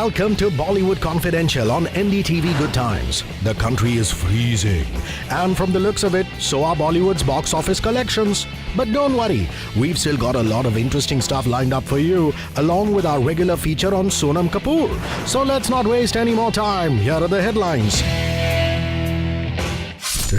Welcome to Bollywood Confidential on NDTV Good Times. The country is freezing, and from the looks of it, so are Bollywood's box office collections. But don't worry, we've still got a lot of interesting stuff lined up for you, along with our regular feature on Sonam Kapoor. So let's not waste any more time. Here are the headlines.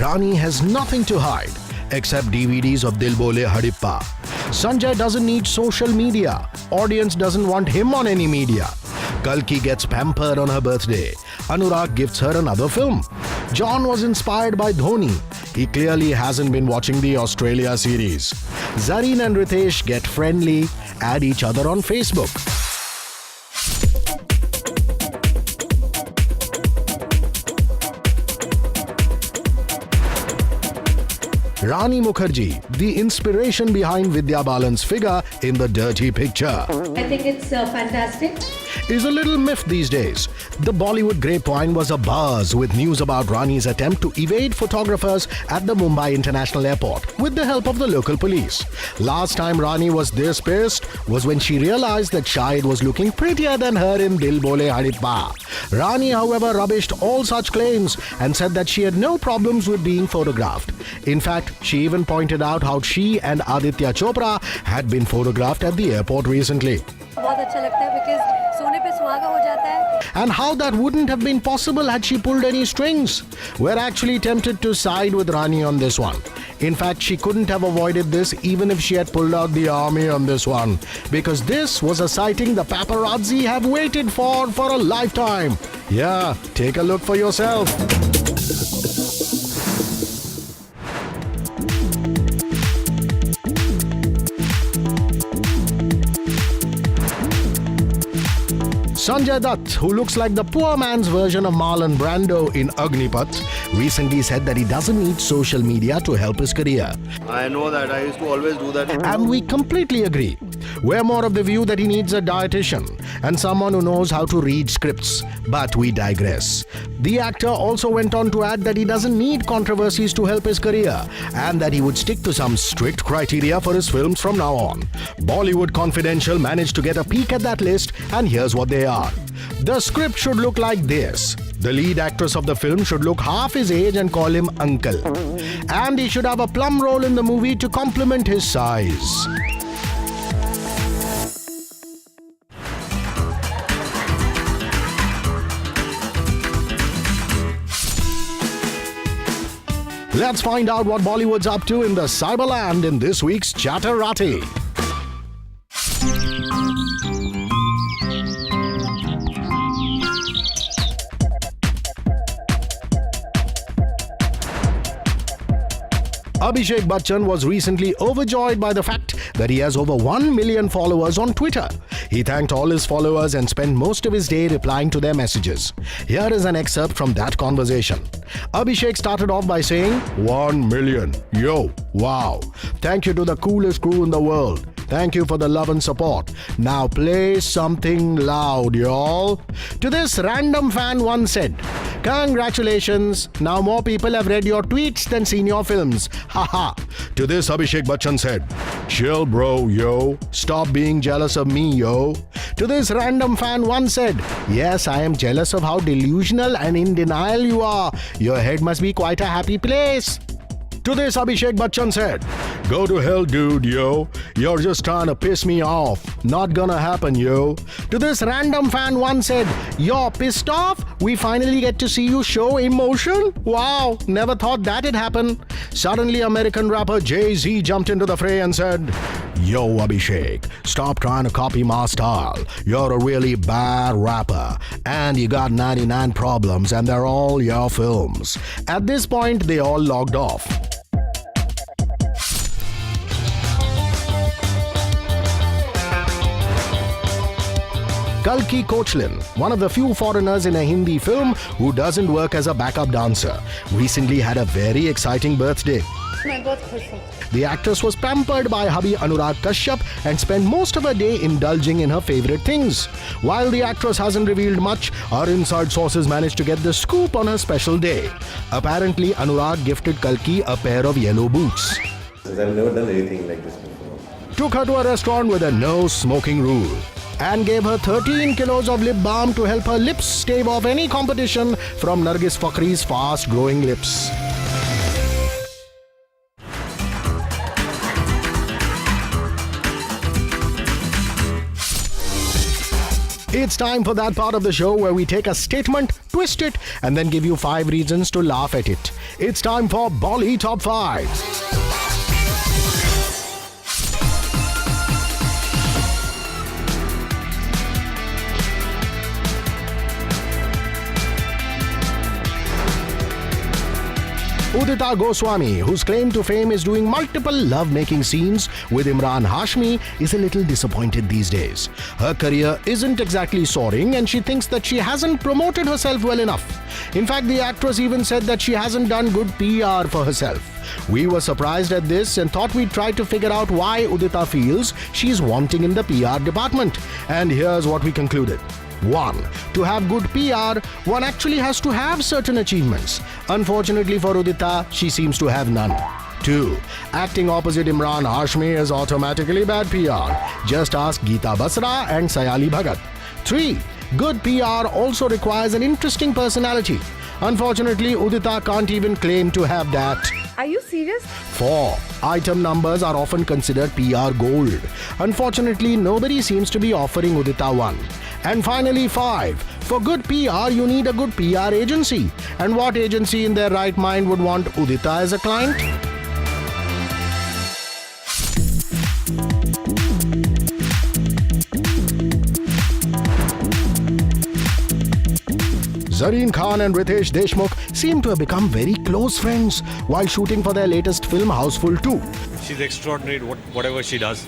Rani has nothing to hide except DVDs of Dil Bole Hadippa. Sanjay doesn't need social media. Audience doesn't want him on any media. Kalki gets pampered on her birthday. Anurag gifts her another film. John was inspired by Dhoni. He clearly hasn't been watching the Australia series. Zareen and Ritesh get friendly, add each other on Facebook. Rani Mukherjee, the inspiration behind Vidya Balan's figure in the Dirty Picture. I think it's fantastic. Is a little myth these days. The Bollywood grapevine was abuzz with news about Rani's attempt to evade photographers at the Mumbai International Airport with the help of the local police. Last time Rani was this pissed was when she realized that Shahid was looking prettier than her in Dil Bole Hadippa. Rani, however, rubbished all such claims and said that she had no problems with being photographed. In fact, she even pointed out how she and Aditya Chopra had been photographed at the airport recently. And how that wouldn't have been possible had she pulled any strings. We're actually tempted to side with Rani on this one. In fact, she couldn't have avoided this even if she had pulled out the army on this one. Because this was a sighting the paparazzi have waited for a lifetime. Yeah, take a look for yourself. Sanjay Dutt, who looks like the poor man's version of Marlon Brando in Agnipath, recently said that he doesn't need social media to help his career. I know that. I used to always do that. And we completely agree. We're more of the view that he needs a dietitian and someone who knows how to read scripts. But we digress. The actor also went on to add that he doesn't need controversies to help his career and that he would stick to some strict criteria for his films from now on. Bollywood Confidential managed to get a peek at that list, and here's what they are. The script should look like this. The lead actress of the film should look half his age and call him uncle. And he should have a plum role in the movie to complement his size. Let's find out what Bollywood's up to in the cyberland in this week's Chatterati. Abhishek Bachchan was recently overjoyed by the fact that he has over 1 million followers on Twitter. He thanked all his followers and spent most of his day replying to their messages. Here is an excerpt from that conversation. Abhishek started off by saying, 1 million. Yo, wow. Thank you to the coolest crew in the world. Thank you for the love and support. Now play something loud, y'all. To this, random fan once said, congratulations, now more people have read your tweets than seen your films. Haha. To this, Abhishek Bachchan said, chill bro, yo. Stop being jealous of me, yo. To this, random fan once said, yes, I am jealous of how delusional and in denial you are. Your head must be quite a happy place. To this, Abhishek Bachchan said, go to hell, dude, yo. You're just trying to piss me off. Not gonna happen, yo. To this, random fan once said, you're pissed off? We finally get to see you show emotion? Wow, never thought that'd happen. Suddenly, American rapper Jay-Z jumped into the fray and said, yo, Abhishek, stop trying to copy my style. You're a really bad rapper. And you got 99 problems and they're all your films. At this point, they all logged off. Kalki Koechlin, one of the few foreigners in a Hindi film who doesn't work as a backup dancer, recently had a very exciting birthday. The actress was pampered by hubby Anurag Kashyap and spent most of her day indulging in her favorite things. While the actress hasn't revealed much, our inside sources managed to get the scoop on her special day. Apparently, Anurag gifted Kalki a pair of yellow boots. I've never done anything like this before. Took her to a restaurant with a no smoking rule. and gave her 13 kilos of lip balm to help her lips stave off any competition from Nargis Fakhri's fast-growing lips. It's time for that part of the show where we take a statement, twist it, and then give you 5 reasons to laugh at it. It's time for Bolly Top 5. Udita Goswami, whose claim to fame is doing multiple love-making scenes with Imran Hashmi, is a little disappointed these days. Her career isn't exactly soaring and she thinks that she hasn't promoted herself well enough. In fact, the actress even said that she hasn't done good PR for herself. We were surprised at this and thought we'd try to figure out why Udita feels she's wanting in the PR department. And here's what we concluded. 1. To have good PR, one actually has to have certain achievements. Unfortunately for Udita, she seems to have none. 2. Acting opposite Imran Hashmi is automatically bad PR. Just ask Geeta Basra and Sayali Bhagat. 3. Good PR also requires an interesting personality. Unfortunately, Udita can't even claim to have that. Are you serious? 4. Item numbers are often considered PR gold. Unfortunately, nobody seems to be offering Udita one. And finally, 5. For good PR, you need a good PR agency. And what agency in their right mind would want Udita as a client? Zareen Khan and Ritesh Deshmukh seem to have become very close friends while shooting for their latest film Houseful 2. She's extraordinary, whatever she does.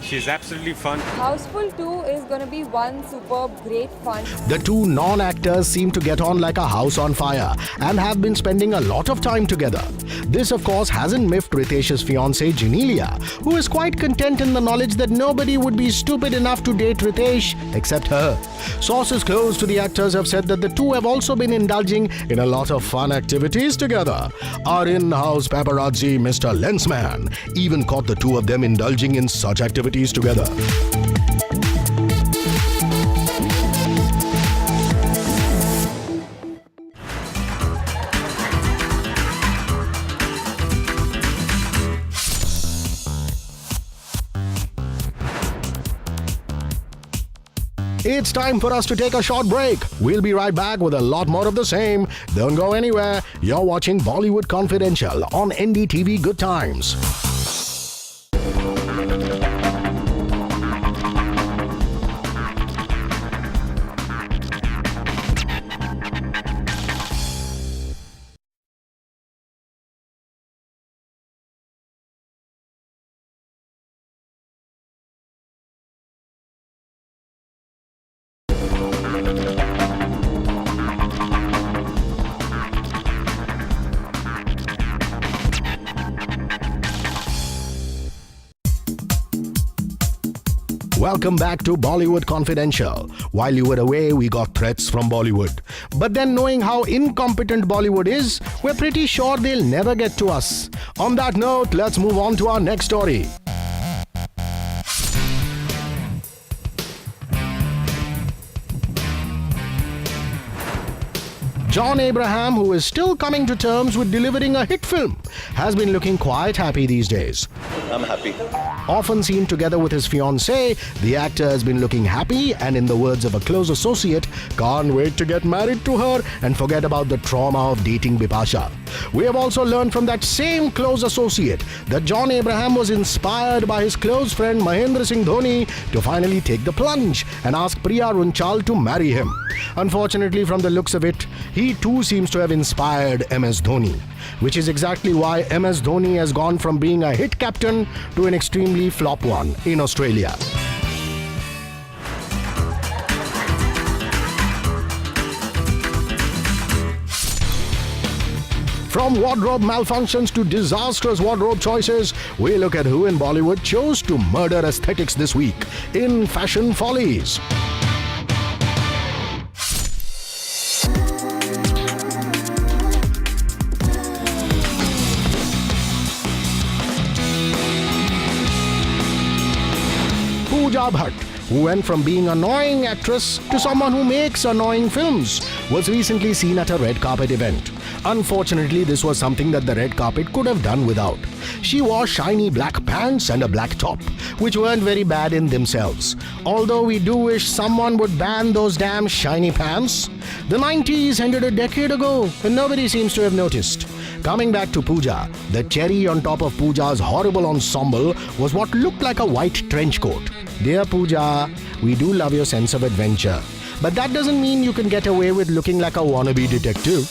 She's absolutely fun. Houseful 2 is going to be one superb, great fun. The two non-actors seem to get on like a house on fire and have been spending a lot of time together. This, of course, hasn't miffed Ritesh's fiancée Genelia, who is quite content in the knowledge that nobody would be stupid enough to date Ritesh except her. Sources close to the actors have said that the two have also been indulging in a lot of fun activities together. Our in-house paparazzi, Mr. Lensman, even caught the two of them indulging in such activities together. It's time for us to take a short break. We'll be right back with a lot more of the same. Don't go anywhere. You're watching Bollywood Confidential on NDTV Good Times. Welcome back to Bollywood Confidential. While you were away, we got threats from Bollywood. But then knowing how incompetent Bollywood is, we're pretty sure they'll never get to us. On that note, let's move on to our next story. John Abraham, who is still coming to terms with delivering a hit film, has been looking quite happy these days. I'm happy. Often seen together with his fiancée, the actor has been looking happy and, in the words of a close associate, can't wait to get married to her and forget about the trauma of dating Bipasha. We have also learned from that same close associate that John Abraham was inspired by his close friend Mahendra Singh Dhoni to finally take the plunge and ask Priya Runchal to marry him. Unfortunately, from the looks of it, he too seems to have inspired MS Dhoni, which is exactly why MS Dhoni has gone from being a hit captain to an extremely flop one in Australia. From wardrobe malfunctions to disastrous wardrobe choices, we look at who in Bollywood chose to murder aesthetics this week in Fashion Follies. Pooja Bhatt, who went from being an annoying actress to someone who makes annoying films, was recently seen at a red carpet event. Unfortunately, this was something that the red carpet could have done without. She wore shiny black pants and a black top, which weren't very bad in themselves. Although we do wish someone would ban those damn shiny pants. The 90s ended a decade ago and nobody seems to have noticed. Coming back to Pooja, the cherry on top of Pooja's horrible ensemble was what looked like a white trench coat. Dear Pooja, we do love your sense of adventure, but that doesn't mean you can get away with looking like a wannabe detective.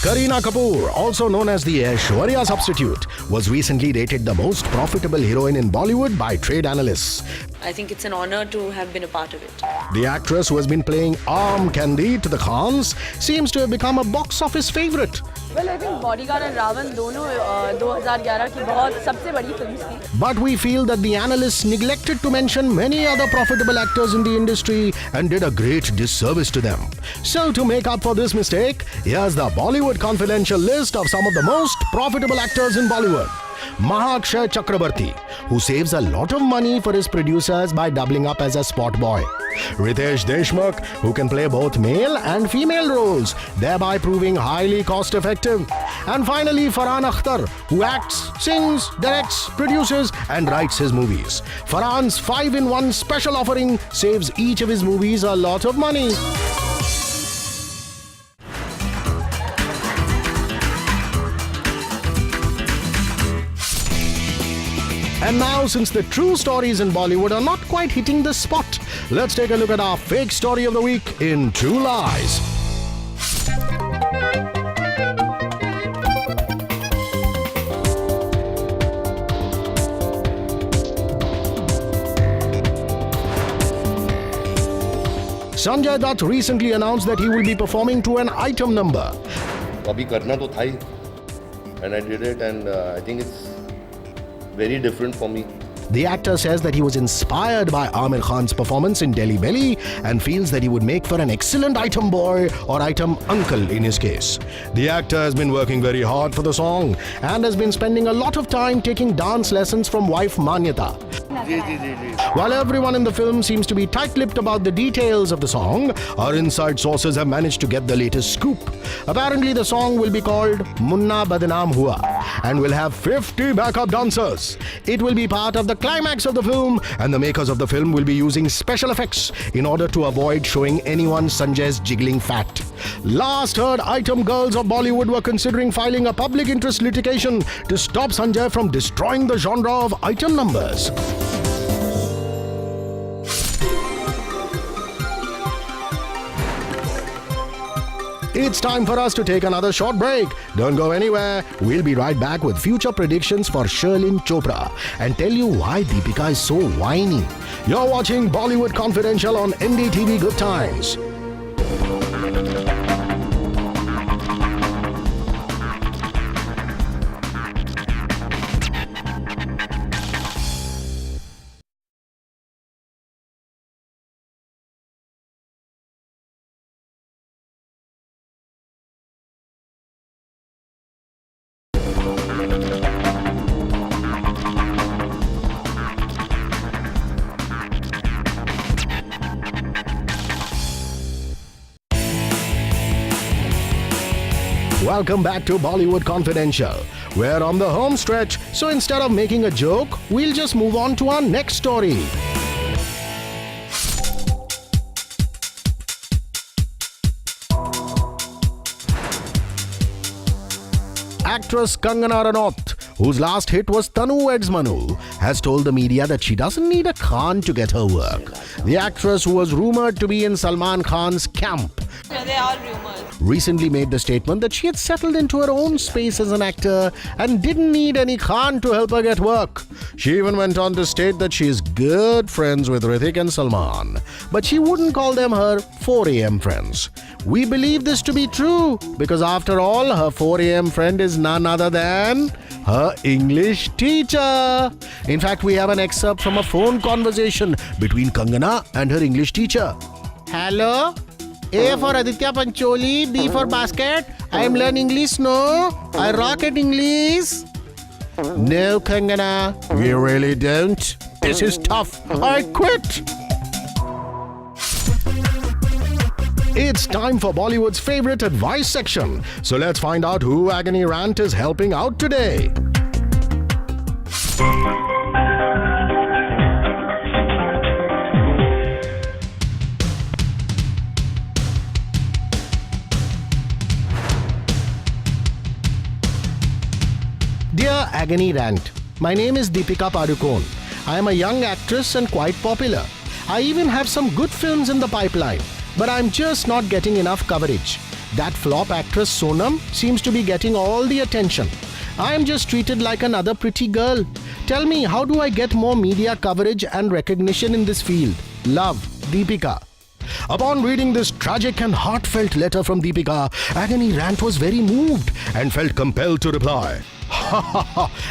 Kareena Kapoor, also known as the Aishwarya substitute, was recently rated the most profitable heroine in Bollywood by trade analysts. I think it's an honor to have been a part of it. The actress, who has been playing Arm Candy to the Khans, seems to have become a box office favourite. Well, I think Bodyguard and Ravan दोनों 2011 की बहुत सबसे बड़ी films थी. But we feel that the analysts neglected to mention many other profitable actors in the industry and did a great disservice to them. So to make up for this mistake, here's the Bollywood Confidential list of some of the most profitable actors in Bollywood. Mahakshay Chakrabarti, who saves a lot of money for his producers by doubling up as a spot boy. Ritesh Deshmukh, who can play both male and female roles, thereby proving highly cost effective. And finally, Farhan Akhtar, who acts, sings, directs, produces and writes his movies. Farhan's 5-in-1 special offering saves each of his movies a lot of money. And now, since the true stories in Bollywood are not quite hitting the spot, let's take a look at our fake story of the week in True Lies. Sanjay Dutt recently announced that he will be performing to an item number. अभी करना तो था ही, and I did it, and I think it's very different for me. The actor says that he was inspired by Aamir Khan's performance in Delhi Belly and feels that he would make for an excellent item boy or item uncle in his case. The actor has been working very hard for the song and has been spending a lot of time taking dance lessons from wife Manyata. While everyone in the film seems to be tight-lipped about the details of the song, our inside sources have managed to get the latest scoop. Apparently, the song will be called Munna Badnaam Hua and will have 50 backup dancers. It will be part of the climax of the film, and the makers of the film will be using special effects in order to avoid showing anyone Sanjay's jiggling fat. Last heard, item girls of Bollywood were considering filing a public interest litigation to stop Sanjay from destroying the genre of item numbers. It's time for us to take another short break. Don't go anywhere. We'll be right back with future predictions for Sherlyn Chopra and tell you why Deepika is so whiny. You're watching Bollywood Confidential on NDTV Good Times. Welcome back to Bollywood Confidential. We're on the home stretch, so instead of making a joke, we'll just move on to our next story. Actress Kangana Ranaut, whose last hit was Tanu Weds Manu, has told the media that she doesn't need a Khan to get her work. The actress, who was rumored to be in Salman Khan's camp, They are rumors. recently made the statement that she had settled into her own space as an actor and didn't need any Khan to help her get work. She even went on to state that she is good friends with Hrithik and Salman, but she wouldn't call them her 4 a.m. friends. We believe this to be true because after all, her 4 a.m. friend is none other than her English teacher. In fact, we have an excerpt from a phone conversation between Kangana and her English teacher. Hello? A for Aditya Pancholi, B for basket. I am learning English, no? I rock at English. No, Kangana, we really don't. This is tough. I quit. It's time for Bollywood's favorite advice section. So let's find out who Agony Rant is helping out today. Dear Agony Rant, my name is Deepika Padukone. I am a young actress and quite popular. I even have some good films in the pipeline, but I'm just not getting enough coverage. That flop actress Sonam seems to be getting all the attention. I am just treated like another pretty girl. Tell me, how do I get more media coverage and recognition in this field? Love, Deepika. Upon reading this tragic and heartfelt letter from Deepika, Agony Rant was very moved and felt compelled to reply.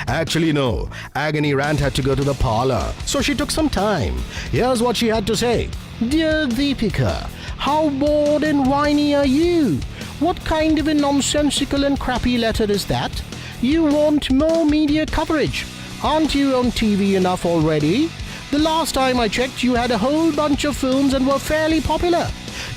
Actually, no. Agony Rant had to go to the parlor, so she took some time. Here's what she had to say. Dear Deepika, how bored and whiny are you? What kind of a nonsensical and crappy letter is that? You want more media coverage. Aren't you on TV enough already? The last time I checked, you had a whole bunch of films and were fairly popular.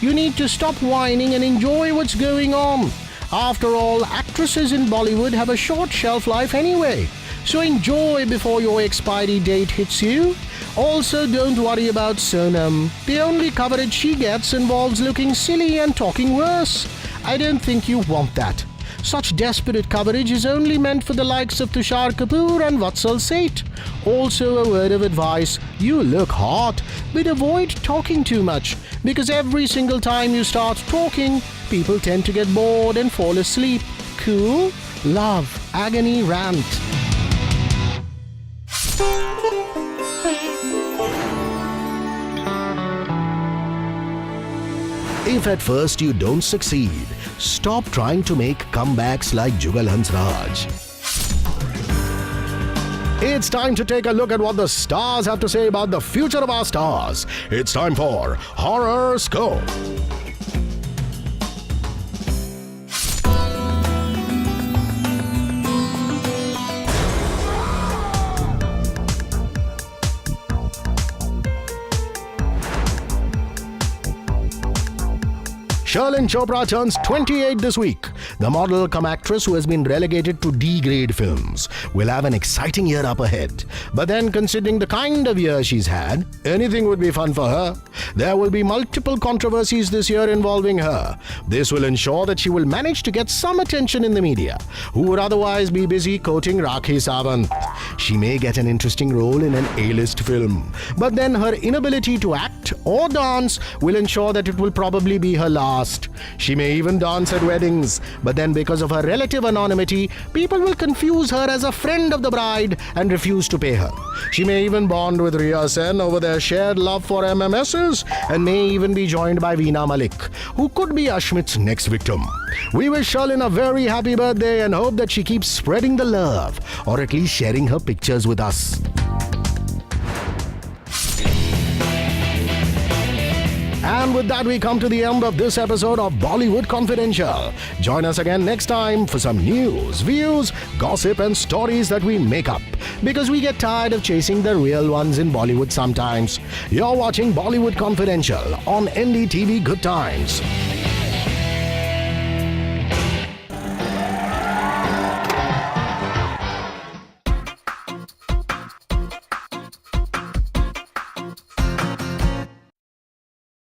You need to stop whining and enjoy what's going on. After all, actresses in Bollywood have a short shelf life anyway. So enjoy before your expiry date hits you. Also, don't worry about Sonam. The only coverage she gets involves looking silly and talking worse. I don't think you want that. Such desperate coverage is only meant for the likes of Tushar Kapoor and Vatsal Seth. Also, a word of advice, you look hot, but avoid talking too much, because every single time you start talking, people tend to get bored and fall asleep. Cool? Love, Agony Rant. If at first you don't succeed, stop trying to make comebacks like Jugal Hansraj. It's time to take a look at what the stars have to say about the future of our stars. It's time for Horror Scope. Sharlene Chopra turns 28 this week. The model cum actress who has been relegated to D-grade films will have an exciting year up ahead. But then, considering the kind of year she's had, anything would be fun for her. There will be multiple controversies this year involving her. This will ensure that she will manage to get some attention in the media, who would otherwise be busy quoting Rakhi Sawant. She may get an interesting role in an A-list film, but then her inability to act or dance will ensure that it will probably be her last. She may even dance at weddings, but then because of her relative anonymity, people will confuse her as a friend of the bride and refuse to pay her. She may even bond with Riya Sen over their shared love for MMSs and may even be joined by Veena Malik, who could be Ashmit's next victim. We wish Sharlene a very happy birthday and hope that she keeps spreading the love, or at least sharing her pictures with us. And with that, we come to the end of this episode of Bollywood Confidential. Join us again next time for some news, views, gossip and stories that we make up, because we get tired of chasing the real ones in Bollywood sometimes. You're watching Bollywood Confidential on NDTV Good Times.